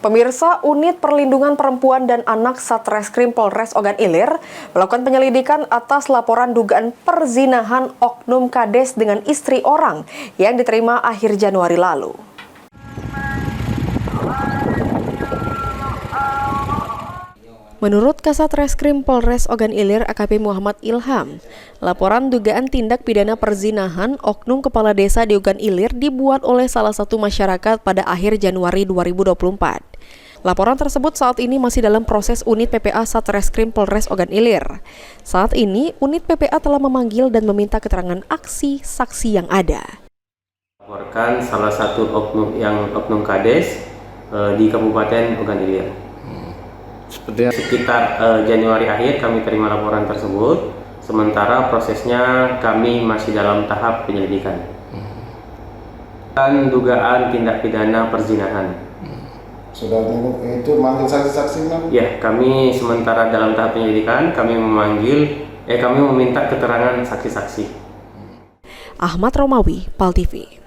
Pemirsa, Unit Perlindungan Perempuan dan Anak Satreskrim Polres Ogan Ilir melakukan penyelidikan atas laporan dugaan perzinahan oknum kades dengan istri orang yang diterima akhir Januari lalu. Menurut Kasat Reskrim Polres Ogan Ilir AKP Muhammad Ilham, laporan dugaan tindak pidana perzinahan oknum kepala desa di Ogan Ilir dibuat oleh salah satu masyarakat pada akhir Januari 2024. Laporan tersebut saat ini masih dalam proses unit PPA Satreskrim Polres Ogan Ilir. Saat ini, unit PPA telah memanggil dan meminta keterangan saksi yang ada. Laporkan salah satu oknum kades di Kabupaten Ogan Ilir. Sekitar Januari akhir kami terima laporan tersebut, sementara prosesnya kami masih dalam tahap penyelidikan. Dan dugaan tindak pidana perzinahan. Sudah itu manggil saksi-saksi? Ya, kami sementara dalam tahap penyelidikan, kami meminta keterangan saksi-saksi. Ahmad Romawi, PAL TV.